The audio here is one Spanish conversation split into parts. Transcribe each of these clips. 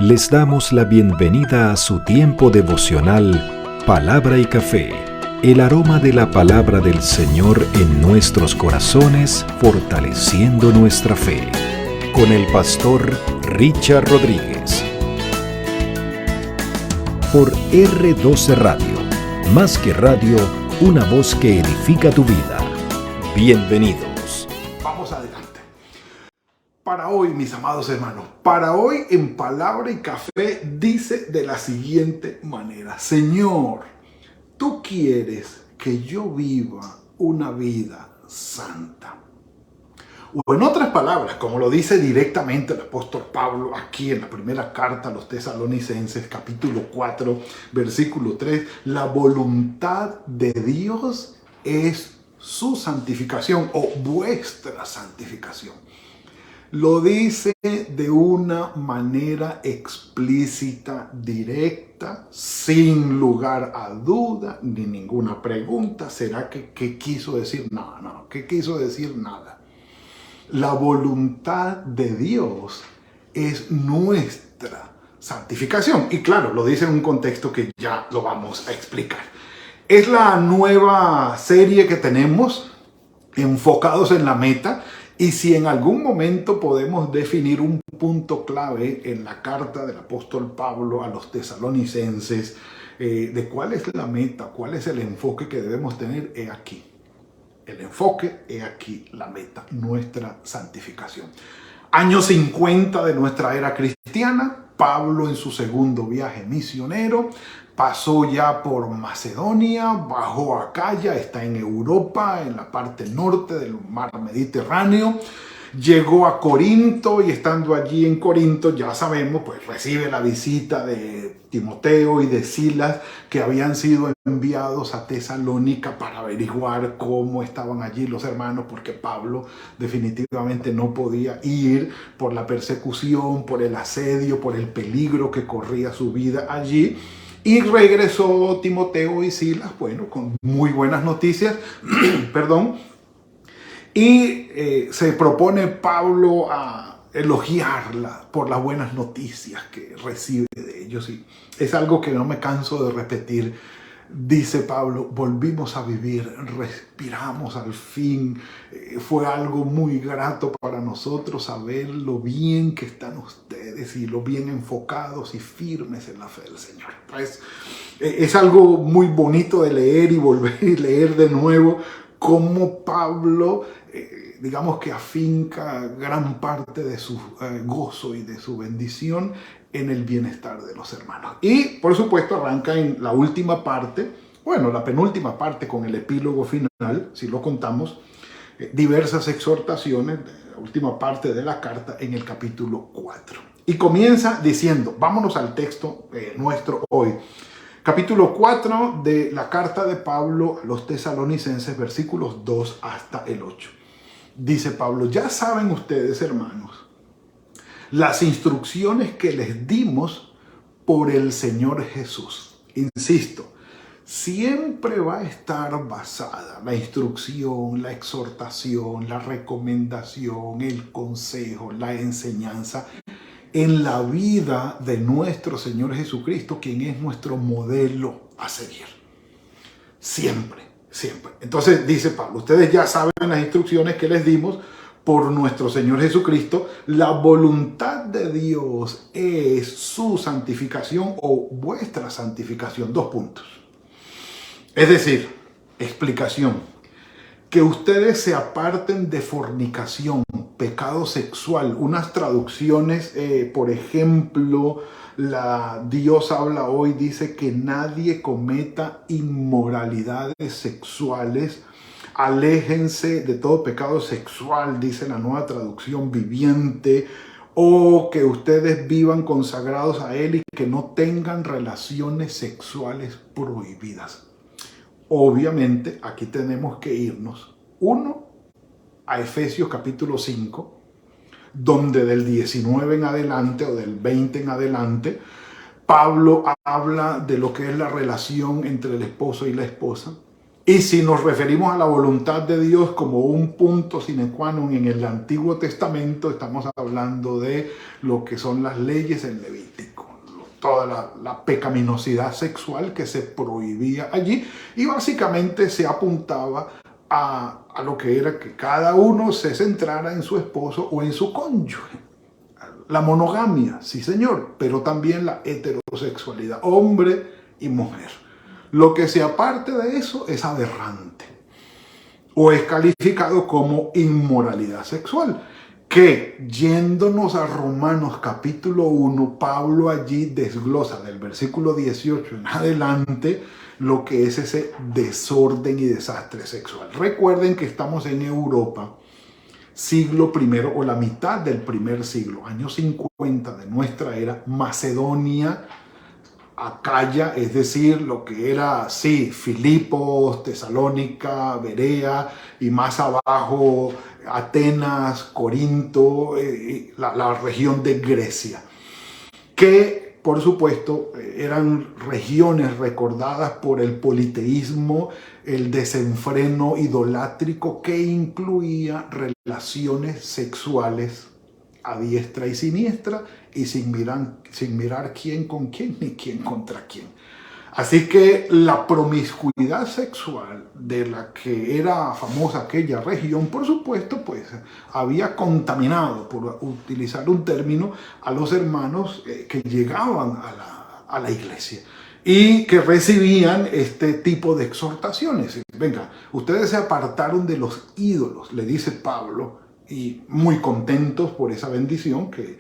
Les damos la bienvenida a su tiempo devocional Palabra y Café, el aroma de la palabra del Señor en nuestros corazones, fortaleciendo nuestra fe. Con el pastor Richard Rodríguez. Por R12 Radio, más que radio, una voz que edifica tu vida. Bienvenidos. Vamos adelante. Para hoy, mis amados hermanos, para hoy en Palabra y Café dice de la siguiente manera: Señor, tú quieres que yo viva una vida santa. O en otras palabras, como lo dice directamente el apóstol Pablo aquí en la primera carta a los Tesalonicenses, capítulo 4, versículo 3, la voluntad de Dios es su santificación o vuestra santificación. Lo dice de una manera explícita, directa, sin lugar a duda ni ninguna pregunta. ¿Será que qué quiso decir? No, ¿qué quiso decir? Nada. La voluntad de Dios es nuestra santificación. Y claro, lo dice en un contexto que ya lo vamos a explicar. Es la nueva serie que tenemos, enfocados en la meta. Y si en algún momento podemos definir un punto clave en la carta del apóstol Pablo a los tesalonicenses, de cuál es la meta, cuál es el enfoque que debemos tener, he aquí. El enfoque, he aquí la meta, nuestra santificación. Año 50 de nuestra era cristiana, Pablo en su segundo viaje misionero, pasó ya por Macedonia, bajó a Acaya, está en Europa, en la parte norte del mar Mediterráneo. Llegó a Corinto y estando allí en Corinto, ya sabemos, pues recibe la visita de Timoteo y de Silas, que habían sido enviados a Tesalónica para averiguar cómo estaban allí los hermanos, porque Pablo definitivamente no podía ir por la persecución, por el asedio, por el peligro que corría su vida allí. Y regresó Timoteo y Silas, bueno, con muy buenas noticias, perdón. Y se propone Pablo a elogiarla por las buenas noticias que recibe de ellos. Y es algo que no me canso de repetir. Dice Pablo, volvimos a vivir, respiramos al fin. Fue algo muy grato para nosotros saber lo bien que están ustedes y lo bien enfocados y firmes en la fe del Señor. Pues, es algo muy bonito de leer y volver y leer de nuevo cómo Pablo, digamos que afinca gran parte de su gozo y de su bendición en el bienestar de los hermanos. Y por supuesto arranca en la última parte, bueno, la penúltima parte con el epílogo final, si lo contamos, diversas exhortaciones, la última parte de la carta en el capítulo 4. Y comienza diciendo, vámonos al texto nuestro hoy. Capítulo 4 de la carta de Pablo a los tesalonicenses, versículos 2 hasta el 8. Dice Pablo, ya saben ustedes, hermanos, las instrucciones que les dimos por el Señor Jesús. Insisto, siempre va a estar basada la instrucción, la exhortación, la recomendación, el consejo, la enseñanza en la vida de nuestro Señor Jesucristo, quien es nuestro modelo a seguir. Siempre, siempre. Entonces dice Pablo, ustedes ya saben las instrucciones que les dimos por nuestro Señor Jesucristo. La voluntad de Dios es su santificación o vuestra santificación. 2 puntos. Es decir, explicación. Que ustedes se aparten de fornicación, pecado sexual. Unas traducciones, por ejemplo, la Dios habla hoy, dice que nadie cometa inmoralidades sexuales. Aléjense de todo pecado sexual, dice la Nueva Traducción Viviente. O que ustedes vivan consagrados a Él y que no tengan relaciones sexuales prohibidas. Obviamente, aquí tenemos que irnos, uno, a Efesios capítulo 5, donde del 19 en adelante o del 20 en adelante, Pablo habla de lo que es la relación entre el esposo y la esposa. Y si nos referimos a la voluntad de Dios como un punto sine qua non en el Antiguo Testamento, estamos hablando de lo que son las leyes en Levítico. toda la pecaminosidad sexual que se prohibía allí, y básicamente se apuntaba a lo que era que cada uno se centrara en su esposo o en su cónyuge. La monogamia, sí señor, pero también la heterosexualidad, hombre y mujer. Lo que se aparte de eso es aberrante o es calificado como inmoralidad sexual, que yéndonos a Romanos capítulo 1, Pablo allí desglosa del versículo 18 en adelante lo que es ese desorden y desastre sexual. Recuerden que estamos en Europa, siglo primero o la mitad del primer siglo, años 50 de nuestra era, Macedonia, Acaya, es decir, lo que era, sí, Filipos, Tesalónica, Berea y más abajo Atenas, Corinto, la región de Grecia, que por supuesto eran regiones recordadas por el politeísmo, el desenfreno idolátrico que incluía relaciones sexuales a diestra y siniestra y sin mirar quién con quién ni quién contra quién. Así que la promiscuidad sexual de la que era famosa aquella región, por supuesto, pues había contaminado, por utilizar un término, a los hermanos que llegaban a la iglesia y que recibían este tipo de exhortaciones. Venga, ustedes se apartaron de los ídolos, le dice Pablo, y muy contentos por esa bendición, que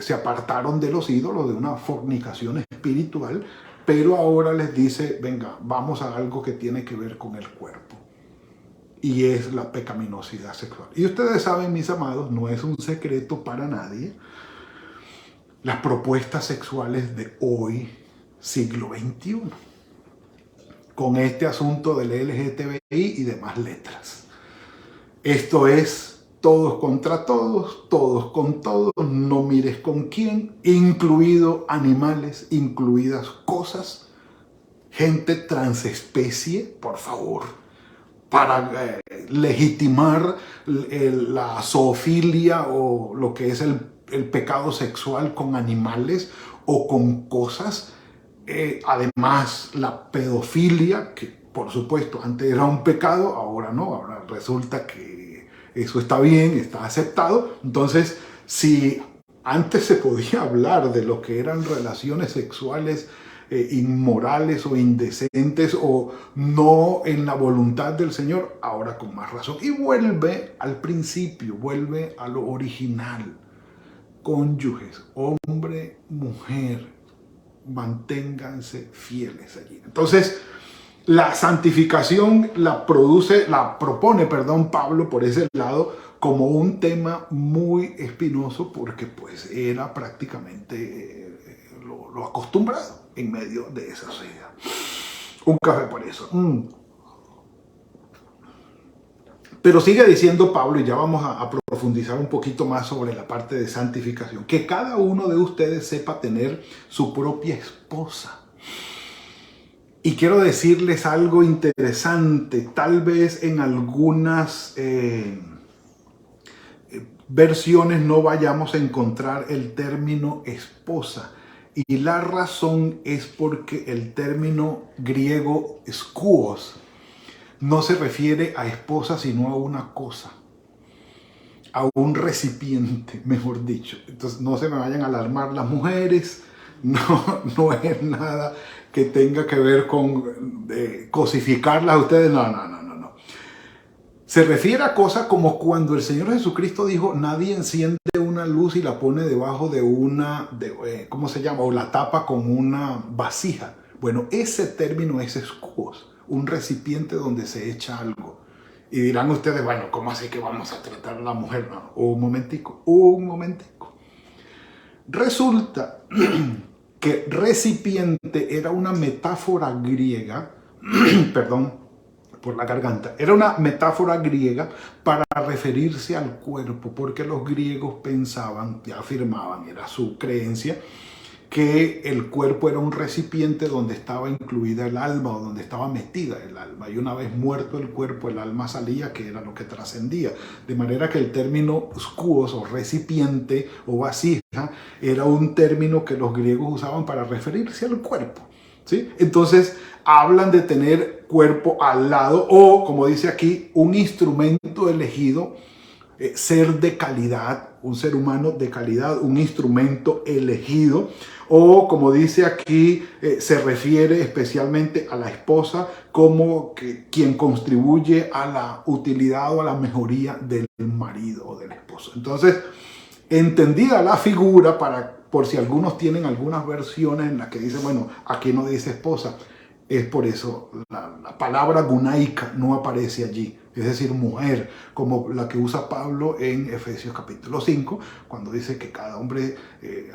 se apartaron de los ídolos, de una fornicación espiritual, pero ahora les dice, venga, vamos a algo que tiene que ver con el cuerpo, y es la pecaminosidad sexual. Y ustedes saben, mis amados, no es un secreto para nadie, las propuestas sexuales de hoy, siglo XXI, con este asunto del LGTBI y demás letras. Esto es todos contra todos, todos con todos, no mires con quién, incluido animales, incluidas cosas, gente transespecie, por favor, para legitimar la zoofilia o lo que es el pecado sexual con animales o con cosas. Además, la pedofilia, que por supuesto antes era un pecado, ahora no, ahora resulta que eso está bien, está aceptado. Entonces, si antes se podía hablar de lo que eran relaciones sexuales inmorales o indecentes o no en la voluntad del Señor, ahora con más razón. Y vuelve al principio, vuelve a lo original. Cónyuges, hombre, mujer, manténganse fieles allí. Entonces, la santificación la propone Pablo por ese lado como un tema muy espinoso, porque pues era prácticamente lo acostumbrado en medio de esa sociedad. Un café por eso. Pero sigue diciendo Pablo, y ya vamos a profundizar un poquito más sobre la parte de santificación, que cada uno de ustedes sepa tener su propia esposa. Y quiero decirles algo interesante, tal vez en algunas versiones no vayamos a encontrar el término esposa. Y la razón es porque el término griego skouos no se refiere a esposa, sino a una cosa, a un recipiente, mejor dicho. Entonces no se me vayan a alarmar las mujeres, no es nada que tenga que ver con cosificarlas a ustedes, no. Se refiere a cosas como cuando el Señor Jesucristo dijo, nadie enciende una luz y la pone debajo de una, ¿cómo se llama? O la tapa con una vasija. Bueno, ese término es skouos, un recipiente donde se echa algo. Y dirán ustedes, bueno, ¿cómo así que vamos a tratar a la mujer? No, un momentico. Resulta que recipiente era una metáfora griega, perdón por la garganta, era una metáfora griega para referirse al cuerpo, porque los griegos pensaban y afirmaban, era su creencia, que el cuerpo era un recipiente donde estaba incluida el alma o donde estaba metida el alma. Y una vez muerto el cuerpo, el alma salía, que era lo que trascendía. De manera que el término skouos o recipiente o vasija era un término que los griegos usaban para referirse al cuerpo, ¿sí? Entonces hablan de tener cuerpo al lado o, como dice aquí, un instrumento elegido, ser de calidad, un ser humano de calidad, un instrumento elegido, o como dice aquí, se refiere especialmente a la esposa como quien contribuye a la utilidad o a la mejoría del marido o del esposo. Entonces, entendida la figura, por si algunos tienen algunas versiones en las que dice, bueno, aquí no dice esposa, es por eso la palabra gunaika no aparece allí, es decir, mujer, como la que usa Pablo en Efesios capítulo 5, cuando dice que cada hombre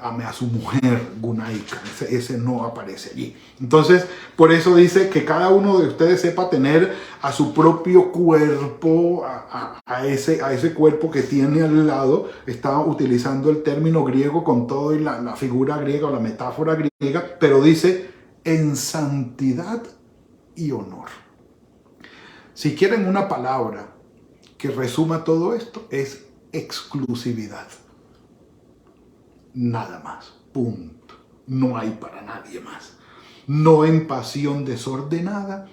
ame a su mujer, gunaika, ese no aparece allí. Entonces, por eso dice que cada uno de ustedes sepa tener a su propio cuerpo, a ese cuerpo que tiene al lado. Está utilizando el término griego con todo y la figura griega o la metáfora griega, pero dice en santidad y honor. Si quieren una palabra que resuma todo esto, es exclusividad. Nada más. Punto. No hay para nadie más. No en pasión desordenada,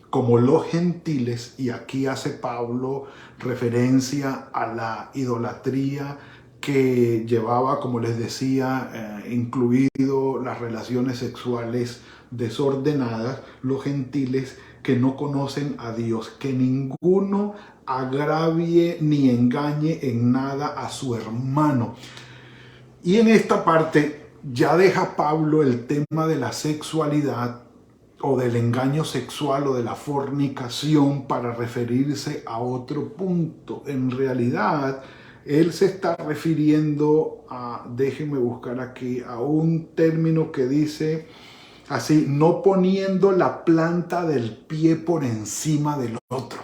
como los gentiles, y aquí hace Pablo referencia a la idolatría que llevaba, como les decía, incluido las relaciones sexuales desordenadas, los gentiles que no conocen a Dios, que ninguno agravie ni engañe en nada a su hermano. Y en esta parte ya deja Pablo el tema de la sexualidad o del engaño sexual o de la fornicación para referirse a otro punto. En realidad, él se está refiriendo a, déjenme buscar aquí, a un término que dice así, no poniendo la planta del pie por encima del otro.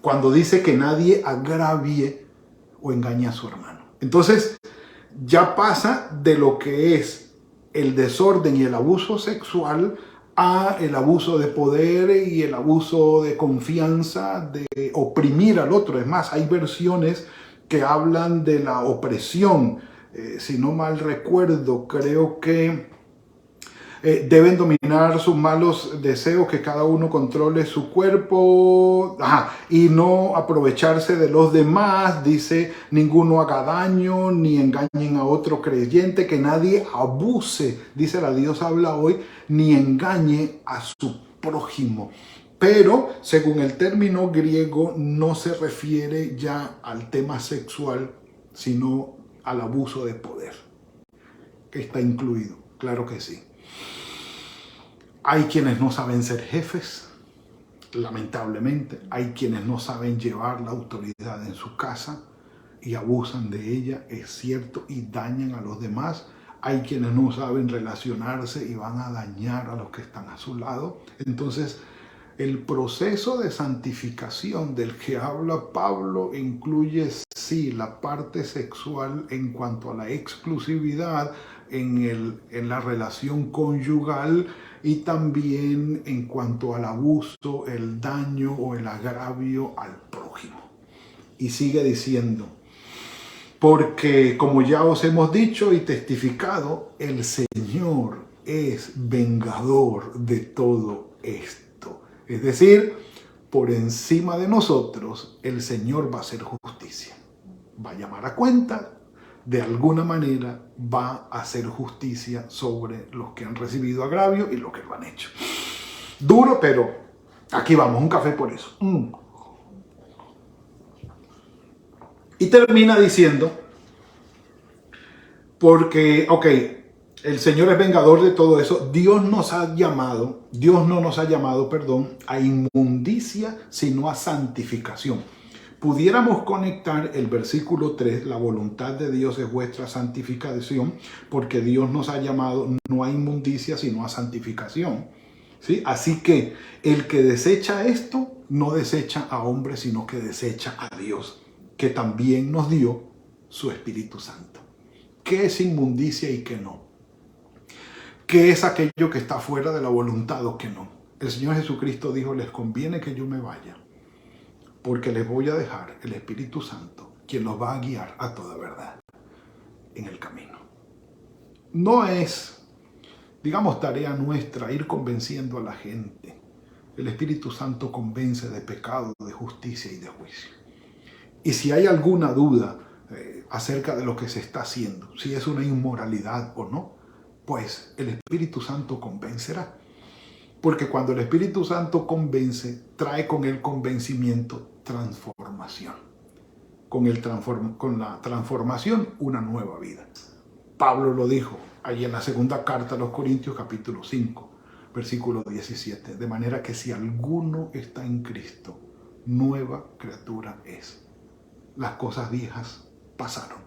Cuando dice que nadie agravie o engañe a su hermano. Entonces, ya pasa de lo que es el desorden y el abuso sexual a el abuso de poder y el abuso de confianza, de oprimir al otro. Es más, hay versiones que hablan de la opresión. Si no mal recuerdo, creo que deben dominar sus malos deseos, que cada uno controle su cuerpo y no aprovecharse de los demás. Dice, ninguno haga daño ni engañen a otro creyente, que nadie abuse, dice la Dios habla hoy, ni engañe a su prójimo. Pero, según el término griego, no se refiere ya al tema sexual, sino al abuso de poder, que está incluido, claro que sí. Hay quienes no saben ser jefes, lamentablemente. Hay quienes no saben llevar la autoridad en su casa y abusan de ella, es cierto, y dañan a los demás. Hay quienes no saben relacionarse y van a dañar a los que están a su lado. Entonces, el proceso de santificación del que habla Pablo incluye, sí, la parte sexual en cuanto a la exclusividad en la relación conyugal y también en cuanto al abuso, el daño o el agravio al prójimo. Y sigue diciendo, porque como ya os hemos dicho y testificado, el Señor es vengador de todo esto. Es decir, por encima de nosotros, el Señor va a hacer justicia. Va a llamar a cuenta, de alguna manera va a hacer justicia sobre los que han recibido agravio y los que lo han hecho. Duro, pero aquí vamos, un café por eso. Y termina diciendo, porque, el Señor es vengador de todo eso. Dios no nos ha llamado, a inmundicia, sino a santificación. Pudiéramos conectar el versículo 3, la voluntad de Dios es vuestra santificación, porque Dios nos ha llamado no a inmundicia, sino a santificación. ¿Sí? Así que el que desecha esto, no desecha a hombres, sino que desecha a Dios, que también nos dio su Espíritu Santo. ¿Qué es inmundicia y qué no? qué es aquello que está fuera de la voluntad o qué no. El Señor Jesucristo dijo, les conviene que yo me vaya, porque les voy a dejar el Espíritu Santo, quien los va a guiar a toda verdad en el camino. No es, digamos, tarea nuestra ir convenciendo a la gente. El Espíritu Santo convence de pecado, de justicia y de juicio. Y si hay alguna duda acerca de lo que se está haciendo, si es una inmoralidad o no, pues el Espíritu Santo convencerá. Porque cuando el Espíritu Santo convence, trae con el convencimiento transformación. Con la transformación, una nueva vida. Pablo lo dijo allí en la segunda carta a los Corintios, capítulo 5, versículo 17. De manera que si alguno está en Cristo, nueva criatura es. Las cosas viejas pasaron.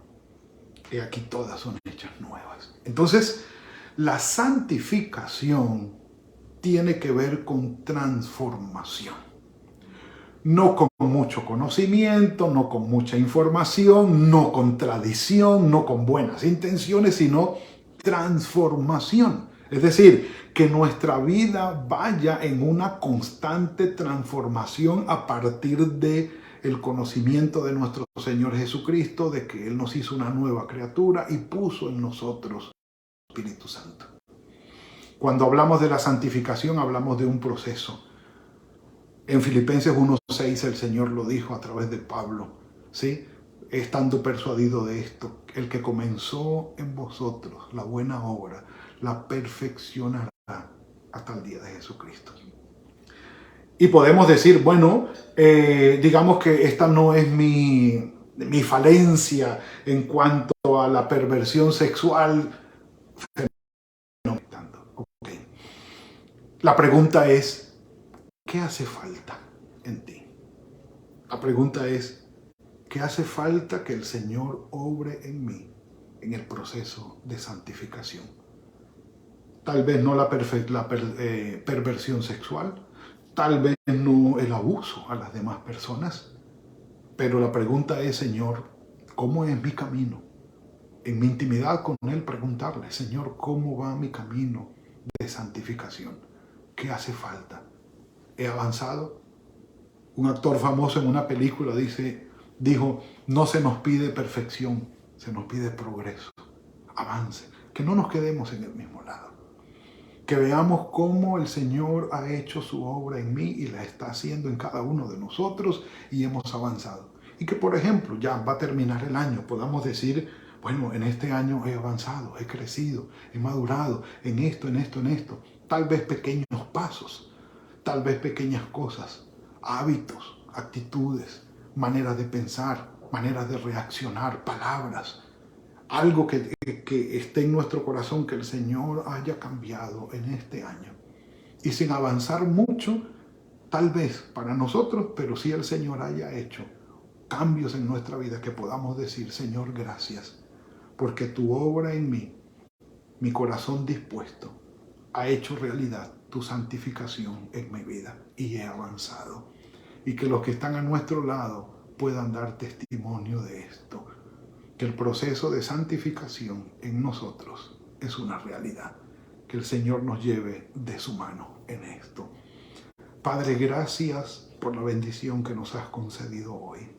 Y aquí todas son hechas nuevas. Entonces, la santificación tiene que ver con transformación. No con mucho conocimiento, no con mucha información, no con tradición, no con buenas intenciones, sino transformación. Es decir, que nuestra vida vaya en una constante transformación a partir del conocimiento de nuestro Señor Jesucristo, de que Él nos hizo una nueva criatura y puso en nosotros el Espíritu Santo. Cuando hablamos de la santificación, hablamos de un proceso. En Filipenses 1:6 el Señor lo dijo a través de Pablo, ¿sí? Estando persuadido de esto, el que comenzó en vosotros la buena obra, la perfeccionará hasta el día de Jesucristo. Y podemos decir, bueno, digamos que esta no es mi falencia en cuanto a la perversión sexual. Okay. La pregunta es, ¿qué hace falta en ti? La pregunta es, ¿qué hace falta que el Señor obre en mí en el proceso de santificación? Tal vez no la perversión sexual, tal vez no el abuso a las demás personas, pero la pregunta es, Señor, ¿cómo es mi camino? En mi intimidad con Él preguntarle, Señor, ¿cómo va mi camino de santificación? ¿Qué hace falta? ¿He avanzado? Un actor famoso en una película dijo, no se nos pide perfección, se nos pide progreso, avance, que no nos quedemos en el mismo lado. Que veamos cómo el Señor ha hecho su obra en mí y la está haciendo en cada uno de nosotros y hemos avanzado. Y que, por ejemplo, ya va a terminar el año, podamos decir, bueno, en este año he avanzado, he crecido, he madurado en esto, en esto, en esto. Tal vez pequeños pasos, tal vez pequeñas cosas, hábitos, actitudes, maneras de pensar, maneras de reaccionar, palabras. Algo que esté en nuestro corazón que el Señor haya cambiado en este año. Y sin avanzar mucho, tal vez para nosotros, pero sí el Señor haya hecho cambios en nuestra vida que podamos decir, Señor, gracias, porque tu obra en mí, mi corazón dispuesto, ha hecho realidad tu santificación en mi vida y he avanzado. Y que los que están a nuestro lado puedan dar testimonio de esto. Que el proceso de santificación en nosotros es una realidad. Que el Señor nos lleve de su mano en esto. Padre, gracias por la bendición que nos has concedido hoy.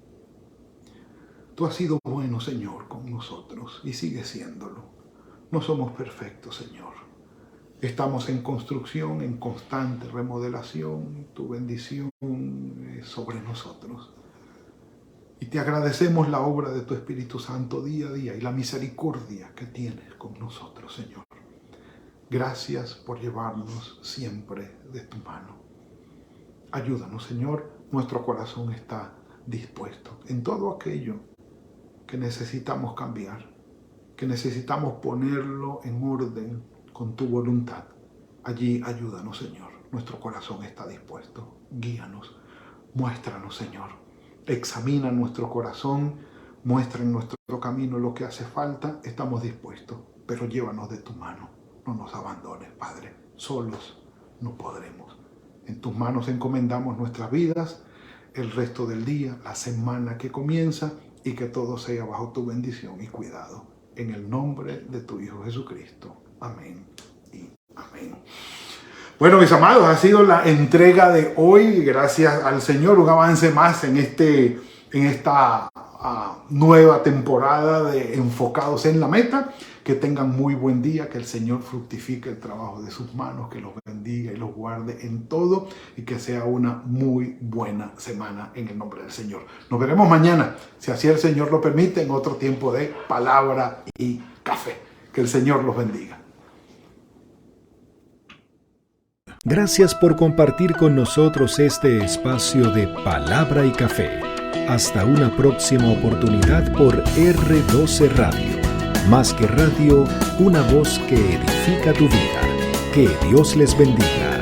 Tú has sido bueno, Señor, con nosotros y sigues siéndolo. No somos perfectos, Señor. Estamos en construcción, en constante remodelación. Tu bendición es sobre nosotros. Y te agradecemos la obra de tu Espíritu Santo día a día y la misericordia que tienes con nosotros, Señor. Gracias por llevarnos siempre de tu mano. Ayúdanos, Señor. Nuestro corazón está dispuesto en todo aquello que necesitamos cambiar, que necesitamos ponerlo en orden con tu voluntad. Allí ayúdanos, Señor. Nuestro corazón está dispuesto. Guíanos. Muéstranos, Señor. Examina nuestro corazón, muestra en nuestro camino lo que hace falta, estamos dispuestos, pero llévanos de tu mano, no nos abandones, Padre, solos no podremos. En tus manos encomendamos nuestras vidas, el resto del día, la semana que comienza y que todo sea bajo tu bendición y cuidado. En el nombre de tu Hijo Jesucristo. Amén. Amén. Bueno, mis amados, ha sido la entrega de hoy. Gracias al Señor, un avance más en esta nueva temporada de Enfocados en la Meta. Que tengan muy buen día, que el Señor fructifique el trabajo de sus manos, que los bendiga y los guarde en todo y que sea una muy buena semana en el nombre del Señor. Nos veremos mañana, si así el Señor lo permite, en otro tiempo de palabra y café. Que el Señor los bendiga. Gracias por compartir con nosotros este espacio de palabra y café. Hasta una próxima oportunidad por R12 Radio. Más que radio, una voz que edifica tu vida. Que Dios les bendiga.